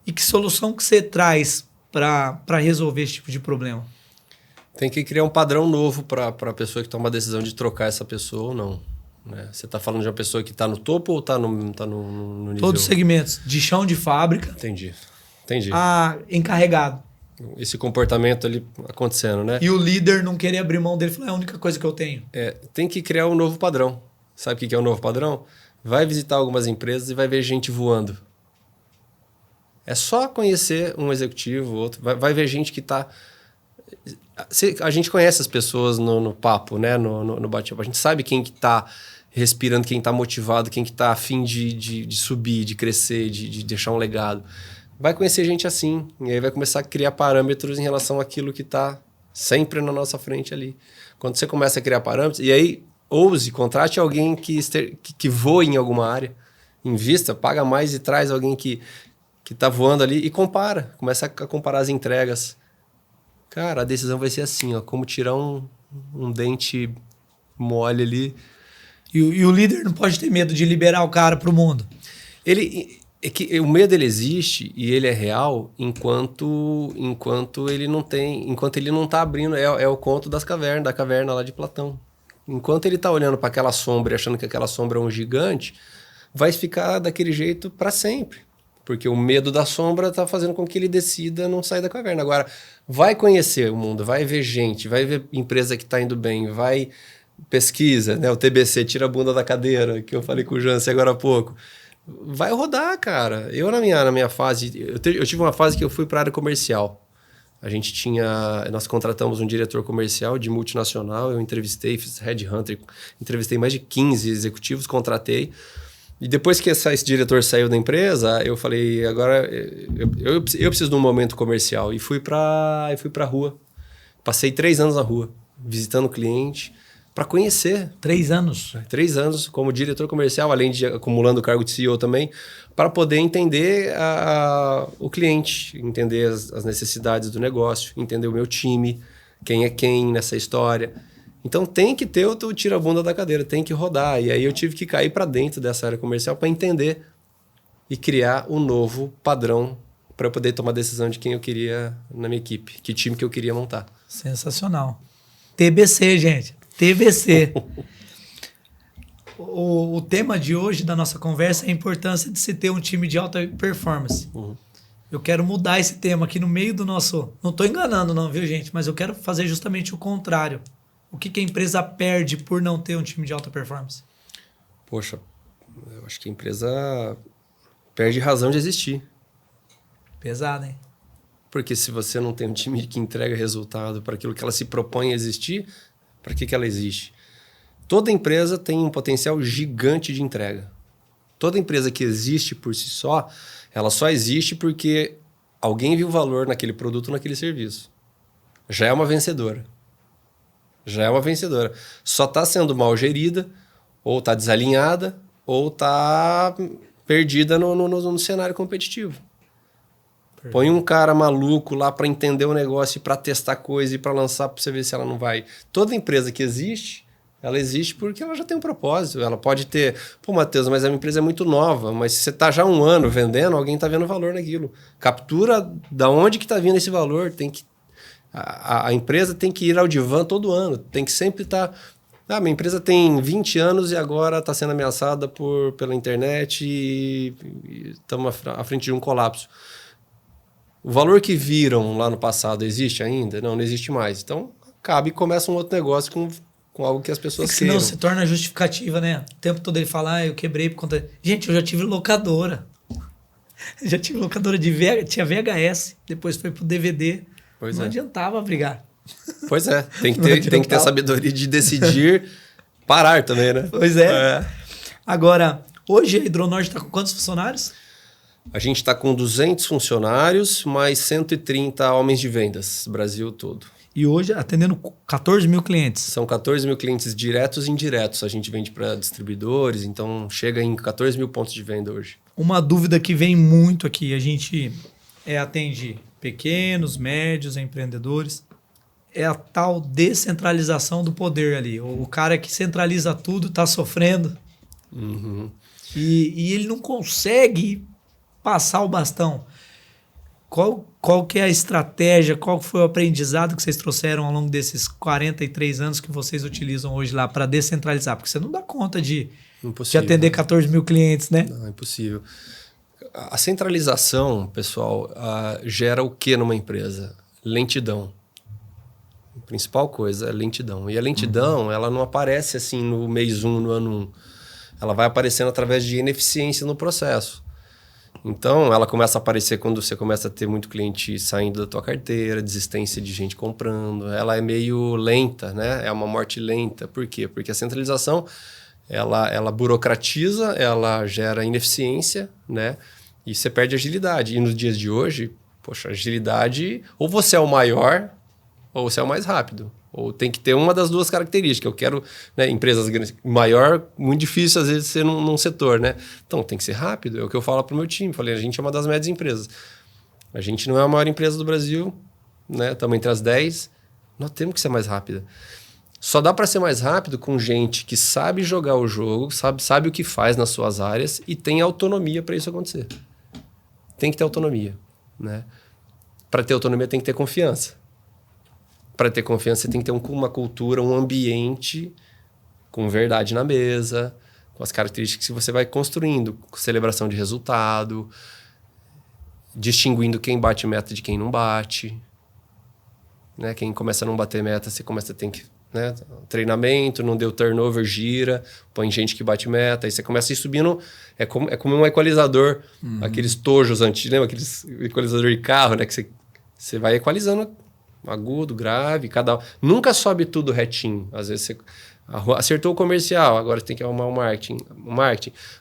E que solução que você traz para resolver esse tipo de problema? Tem que criar um padrão novo para a pessoa que toma a decisão de trocar essa pessoa ou não. Né? Você está falando de uma pessoa que está no topo ou está no nível... Todos os segmentos. De chão de fábrica. Entendi. A encarregado. Esse comportamento ali acontecendo, né? E o líder não querer abrir mão dele, falar, é a única coisa que eu tenho. Tem que criar um novo padrão. Sabe o que é o novo padrão? Vai visitar algumas empresas e vai ver gente voando. É só conhecer um executivo, outro. Vai ver gente que está... A gente conhece as pessoas no papo, né? No bate-papo. A gente sabe quem que está respirando, quem está motivado, quem que está a fim de subir, de crescer, de deixar um legado. Vai conhecer gente assim, e aí vai começar a criar parâmetros em relação àquilo que está sempre na nossa frente ali. Quando você começa a criar parâmetros, e aí contrate alguém que voe em alguma área, invista, paga mais e traz alguém que está voando ali e começa a comparar as entregas. Cara, a decisão vai ser assim, ó, como tirar um dente mole ali. E o líder não pode ter medo de liberar o cara para o mundo. É que o medo ele existe e ele é real enquanto ele não tem, enquanto ele não está abrindo, é o conto da caverna lá de Platão. Enquanto ele está olhando para aquela sombra e achando que aquela sombra é um gigante, vai ficar daquele jeito para sempre. Porque o medo da sombra está fazendo com que ele decida não sair da caverna. Agora, vai conhecer o mundo, vai ver gente, vai ver empresa que está indo bem, vai pesquisa, né? O TBC, tira a bunda da cadeira, que eu falei com o Jansen agora há pouco. Vai rodar, cara. Eu, na minha fase... Eu tive uma fase que eu fui para a área comercial. Nós contratamos um diretor comercial de multinacional, eu entrevistei, fiz headhunter, entrevistei mais de 15 executivos, contratei. E depois que esse diretor saiu da empresa, eu falei, agora eu preciso de um momento comercial. E fui para a rua. Passei 3 anos na rua, visitando o cliente, para conhecer. 3 anos? 3 anos como diretor comercial, além de acumulando o cargo de CEO também, para poder entender o cliente, entender as necessidades do negócio, entender o meu time, quem é quem nessa história. Então tem que ter o tira-bunda da cadeira, tem que rodar. E aí eu tive que cair para dentro dessa área comercial para entender e criar um novo padrão para eu poder tomar decisão de quem eu queria na minha equipe, que time que eu queria montar. Sensacional. TBC, gente. TBC. O tema de hoje da nossa conversa é a importância de se ter um time de alta performance. Eu quero mudar esse tema aqui no meio do nosso... Não estou enganando não, viu, gente? Mas eu quero fazer justamente o contrário. O que a empresa perde por não ter um time de alta performance? Poxa, eu acho que a empresa perde razão de existir. Pesado, hein? Porque se você não tem um time que entrega resultado para aquilo que ela se propõe a existir, para que ela existe? Toda empresa tem um potencial gigante de entrega. Toda empresa que existe por si só, ela só existe porque alguém viu valor naquele produto, naquele serviço. Já é uma vencedora. Já é uma vencedora. Só está sendo mal gerida, ou está desalinhada, ou está perdida no cenário competitivo. Põe um cara maluco lá para entender o negócio, para testar coisa e para lançar para você ver se ela não vai. Toda empresa que existe, ela existe porque ela já tem um propósito. Ela pode ter... Pô, Matheus, mas a minha empresa é muito nova, mas se você está já 1 ano vendendo, alguém está vendo valor naquilo. Captura da onde que está vindo esse valor. Tem que... A empresa tem que ir ao divã todo ano. Tem que sempre estar... minha empresa tem 20 anos e agora está sendo ameaçada pela internet e estamos à frente de um colapso. O valor que viram lá no passado existe ainda? Não existe mais. Então, acaba e começa um outro negócio com algo que as pessoas senão queiram. se torna justificativa, né? O tempo todo ele fala, eu quebrei por conta... Gente, eu já tive locadora. Já tive locadora de tinha VHS, depois foi pro DVD. Pois não é. adiantava brigar. Pois é, tem que ter a sabedoria de decidir parar também, né? Pois é. Agora, hoje a Hidronorte está com quantos funcionários? A gente está com 200 funcionários, mais 130 homens de vendas, Brasil todo. E hoje atendendo 14 mil clientes. São 14 mil clientes diretos e indiretos. A gente vende para distribuidores, então chega em 14 mil pontos de venda hoje. Uma dúvida que vem muito aqui, a gente atende pequenos, médios, empreendedores. É a tal descentralização do poder ali. O cara que centraliza tudo está sofrendo. Uhum. E ele não consegue passar o bastão. Qual que é a estratégia, qual foi o aprendizado que vocês trouxeram ao longo desses 43 anos que vocês utilizam hoje lá para descentralizar? Porque você não dá conta de atender 14 mil clientes, né? Não, é impossível. A centralização, pessoal, gera o que numa empresa? Lentidão. A principal coisa é lentidão. E a lentidão, ela não aparece assim no mês 1, no ano 1. Ela vai aparecendo através de ineficiência no processo. Então, ela começa a aparecer quando você começa a ter muito cliente saindo da tua carteira, desistência de gente comprando. Ela é meio lenta, né? É uma morte lenta. Por quê? Porque a centralização, ela burocratiza, ela gera ineficiência, né? E você perde agilidade. E nos dias de hoje, poxa, agilidade, ou você é o maior, ou você é o mais rápido. Ou tem que ter uma das duas características. Eu quero, né, empresas grandes, maior, muito difícil às vezes ser num setor, né? Então tem que ser rápido. É o que eu falo para o meu time. Falei, a gente é uma das médias empresas. A gente não é a maior empresa do Brasil, né? Estamos entre as 10. Nós temos que ser mais rápida. Só dá para ser mais rápido com gente que sabe jogar o jogo, sabe o que faz nas suas áreas e tem autonomia para isso acontecer. Tem que ter autonomia, né? Para ter autonomia tem que ter confiança. Para ter confiança, você tem que ter uma cultura, um ambiente com verdade na mesa, com as características que você vai construindo, com celebração de resultado, distinguindo quem bate meta de quem não bate. Né? Quem começa a não bater meta, você começa a ter que... Né? Treinamento, não deu turnover, gira, põe gente que bate meta, aí você começa a ir subindo, é como um equalizador, aqueles tojos antigos, lembra? Aqueles equalizador de carro, né? Que você vai equalizando agudo, grave, nunca sobe tudo retinho. Às vezes você acertou o comercial, agora tem que arrumar o marketing.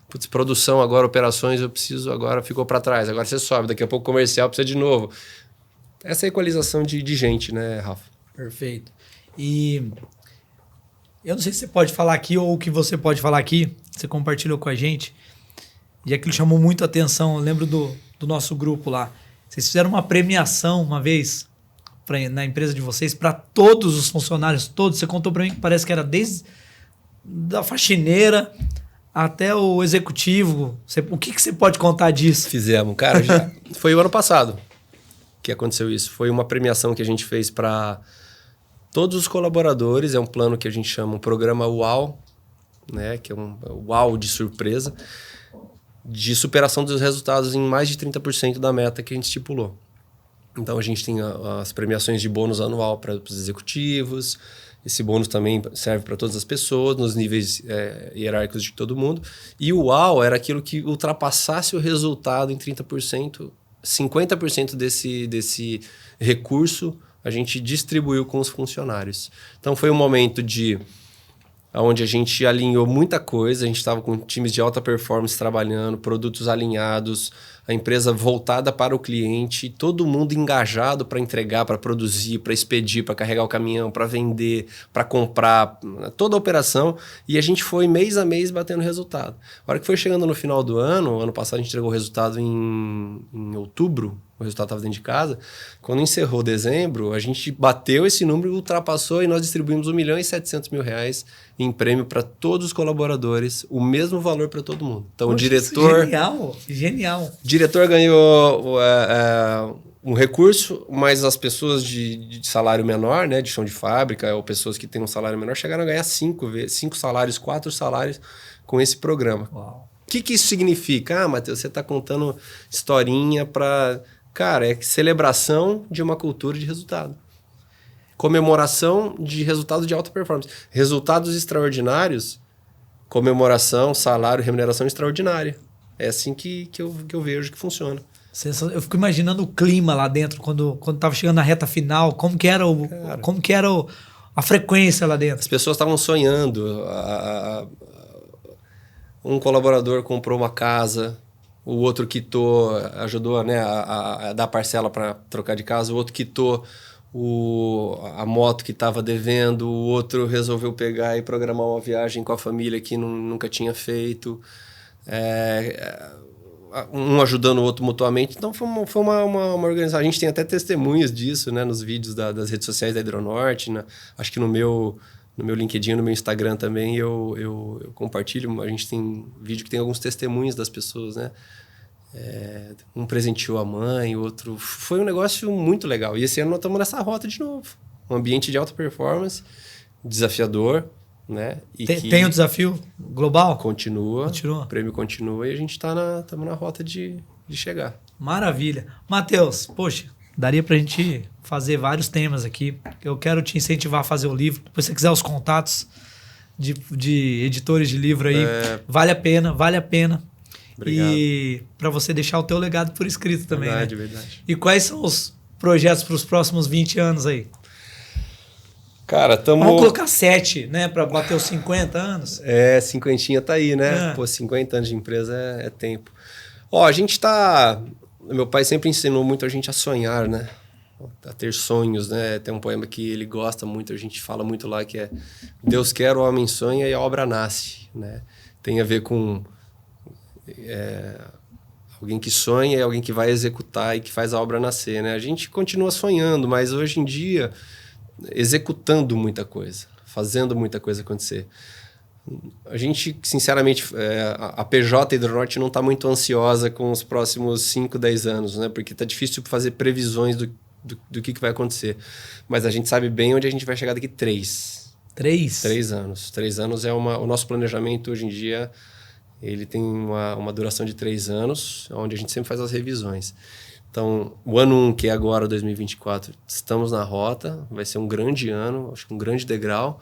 Putz, produção, agora operações, agora ficou para trás. Agora você sobe, daqui a pouco o comercial precisa de novo. Essa é a equalização de gente, né, Rafa? Perfeito. E eu não sei se você pode falar aqui ou o que você pode falar aqui, você compartilhou com a gente, e aquilo chamou muito a atenção. Eu lembro do nosso grupo lá. Vocês fizeram uma premiação uma vez na empresa de vocês para todos os funcionários, todos. Você contou para mim que parece que era desde da faxineira até o executivo. O que você pode contar disso? Fizemos. Cara, foi o ano passado que aconteceu isso. Foi uma premiação que a gente fez para todos os colaboradores. É um plano que a gente chama um programa UAU, né? Que é um UAU de surpresa. de superação dos resultados em mais de 30% da meta que a gente estipulou. Então, a gente tem as premiações de bônus anual para os executivos. Esse bônus também serve para todas as pessoas, nos níveis hierárquicos de todo mundo. E o UAU era aquilo que ultrapassasse o resultado em 30%, 50% desse recurso a gente distribuiu com os funcionários. Então, foi um momento onde a gente alinhou muita coisa, a gente estava com times de alta performance trabalhando, produtos alinhados, a empresa voltada para o cliente, todo mundo engajado para entregar, para produzir, para expedir, para carregar o caminhão, para vender, para comprar, toda a operação. E a gente foi mês a mês batendo resultado. A hora que foi chegando no final do ano passado a gente entregou o resultado em outubro, o resultado estava dentro de casa. Quando encerrou dezembro, a gente bateu esse número, ultrapassou e nós distribuímos R$1.700.000 em prêmio para todos os colaboradores, o mesmo valor para todo mundo. Então, Poxa, o diretor... Genial. O diretor ganhou um recurso, mas as pessoas de salário menor, né, de chão de fábrica, ou pessoas que têm um salário menor, chegaram a ganhar 5 salários, 4 salários com esse programa. Uau. O que isso significa? Matheus, você está contando historinha para... Cara, é celebração de uma cultura de resultado. Comemoração de resultados de alta performance. Resultados extraordinários, comemoração, salário, remuneração extraordinária. É assim que eu vejo que funciona. Eu fico imaginando o clima lá dentro, quando tava chegando na reta final, como que era a frequência lá dentro. As pessoas estavam sonhando. Um colaborador comprou uma casa, o outro quitou, ajudou, né, a dar parcela para trocar de casa, o outro quitou a moto que estava devendo, o outro resolveu pegar e programar uma viagem com a família que nunca tinha feito. Um ajudando o outro mutuamente. Então, foi uma organização. A gente tem até testemunhas disso, né, nos vídeos das redes sociais da Hidronorte. Acho que no meu LinkedIn, no meu Instagram também, eu compartilho. A gente tem vídeo que tem alguns testemunhos das pessoas, né? Um presenteou a mãe, o outro... Foi um negócio muito legal. E esse ano nós estamos nessa rota de novo. Um ambiente de alta performance, desafiador, né? Tem um desafio global? Continua. O prêmio continua e a gente estamos na rota de chegar. Maravilha. Matheus, poxa, daria pra gente fazer vários temas aqui. Eu quero te incentivar a fazer o livro. Depois, se você quiser os contatos de editores de livro aí, vale a pena. Obrigado. E para você deixar o teu legado por escrito também, verdade, né? Verdade. E quais são os projetos para os próximos 20 anos aí? Cara, Vamos colocar 7, né? Para bater os 50 anos. 50 tá aí, né? 50 anos de empresa é tempo. A gente tá... Meu pai sempre ensinou muito a gente a sonhar, né? A ter sonhos, né? Tem um poema que ele gosta muito, a gente fala muito lá, que é Deus quer, o homem sonha e a obra nasce, né? Tem a ver com alguém que sonha e alguém que vai executar e que faz a obra nascer, né? A gente continua sonhando, mas hoje em dia executando muita coisa, fazendo muita coisa acontecer. A gente, sinceramente, a PJ Hidronorte não está muito ansiosa com os próximos 5, 10 anos, né? Porque está difícil fazer previsões do que vai acontecer. Mas a gente sabe bem onde a gente vai chegar daqui 3. 3 anos. 3 anos é o nosso planejamento hoje em dia. Ele tem uma duração de 3 anos, onde a gente sempre faz as revisões. Então, o ano 1, que é agora 2024, estamos na rota, vai ser um grande ano, acho que um grande degrau.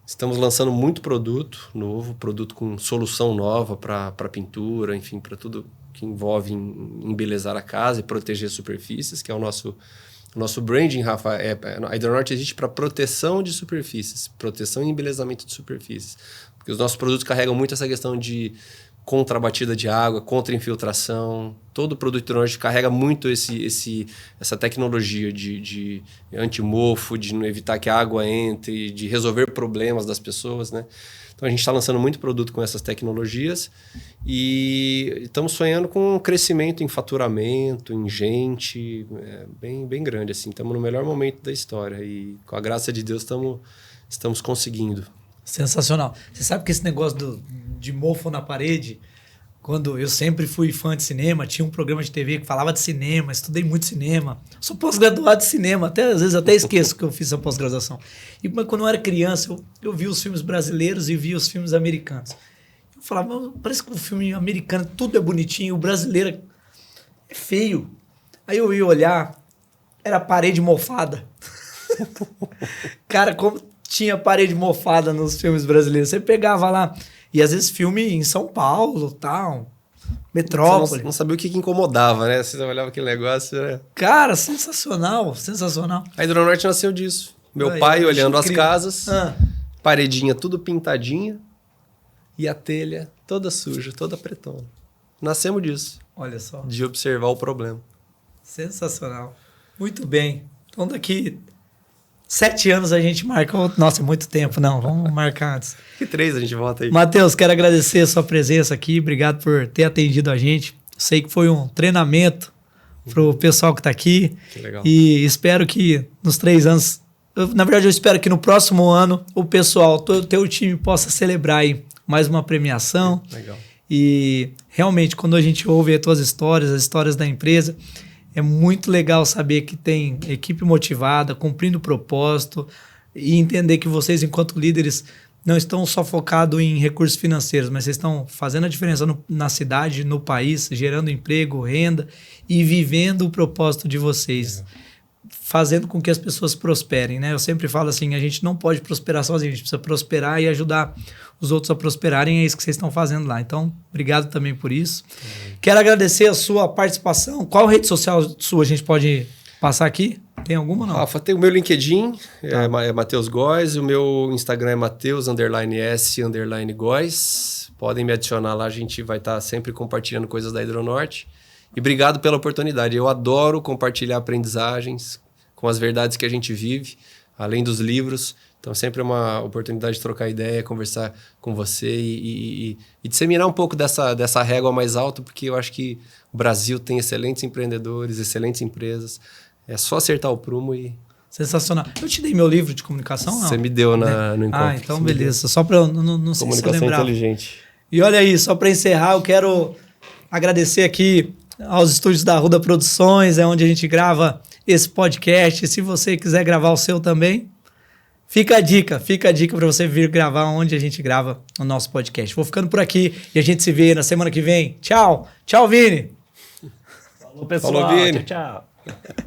Estamos lançando muito produto novo, produto com solução nova para pintura, enfim, para tudo que envolve embelezar a casa e proteger superfícies, que é o nosso branding, Rafa. A Hidronorte existe para proteção de superfícies, proteção e embelezamento de superfícies. Porque os nossos produtos carregam muito essa questão de contra a batida de água, contra a infiltração. Todo produto Hidronorte carrega muito essa tecnologia de antimofo, de não evitar que a água entre, de resolver problemas das pessoas, né? Então, a gente está lançando muito produto com essas tecnologias e estamos sonhando com um crescimento em faturamento, em gente, bem grande, assim. Estamos no melhor momento da história e, com a graça de Deus, estamos conseguindo. Sensacional. Você sabe que esse negócio de mofo na parede, quando eu sempre fui fã de cinema, tinha um programa de TV que falava de cinema, estudei muito cinema. Sou pós-graduado de cinema, às vezes até esqueço que eu fiz a pós-graduação. Mas quando eu era criança, eu via os filmes brasileiros e via os filmes americanos. Eu falava, parece que o filme americano tudo é bonitinho, o brasileiro é feio. Aí eu ia olhar, era parede mofada. Cara, como tinha parede mofada nos filmes brasileiros. Você pegava lá, e às vezes filme em São Paulo, tal, metrópole. Você não sabia o que incomodava, né? Você olhava aquele negócio, né? Cara, sensacional, sensacional. A Hidronorte nasceu disso. Meu Aí, pai eu olhando acho as incrível. casas, paredinha tudo pintadinha e a telha toda suja, toda pretona. Nascemos disso, Olha só, de observar o problema. sensacional. Muito bem. Então daqui 7 anos a gente marca... Nossa, é muito tempo, não, vamos marcar antes. Que 3 a gente volta aí. Matheus, quero agradecer a sua presença aqui, obrigado por ter atendido a gente. Sei que foi um treinamento para o pessoal que está aqui. Que legal. E espero que nos 3 anos... Na verdade, eu espero que no próximo ano o pessoal, o teu time possa celebrar aí mais uma premiação. Legal. E realmente, quando a gente ouve as tuas histórias, as histórias da empresa, é muito legal saber que tem equipe motivada, cumprindo o propósito e entender que vocês, enquanto líderes, não estão só focados em recursos financeiros, mas vocês estão fazendo a diferença na cidade, no país, gerando emprego, renda e vivendo o propósito de vocês. Fazendo com que as pessoas prosperem, né? Eu sempre falo assim, a gente não pode prosperar sozinho, a gente precisa prosperar e ajudar os outros a prosperarem, é isso que vocês estão fazendo lá. Então, obrigado também por isso. Quero agradecer a sua participação. Qual rede social sua a gente pode passar aqui? Tem alguma ou não? Rafa, tem o meu LinkedIn, é Matheus Góes, o meu Instagram é Mateus_S_Góes. Podem me adicionar lá, a gente vai estar sempre compartilhando coisas da Hidronorte. E obrigado pela oportunidade. Eu adoro compartilhar aprendizagens com as verdades que a gente vive, além dos livros. Então, sempre é uma oportunidade de trocar ideia, conversar com você e disseminar um pouco dessa régua mais alta, porque eu acho que o Brasil tem excelentes empreendedores, excelentes empresas. É só acertar o prumo e... Sensacional. Eu te dei meu livro de comunicação, não? Você me deu no encontro. Então beleza. Só para eu não sei se eu Comunicação lembrar. inteligente. E olha aí, só para encerrar, eu quero agradecer aqui aos estúdios da Arruda Produções, é onde a gente grava esse podcast. Se você quiser gravar o seu também, fica a dica para você vir gravar onde a gente grava o nosso podcast. Vou ficando por aqui e a gente se vê na semana que vem. Tchau. Tchau, Vini. Falou, pessoal. Falou, Vini. Tchau, tchau.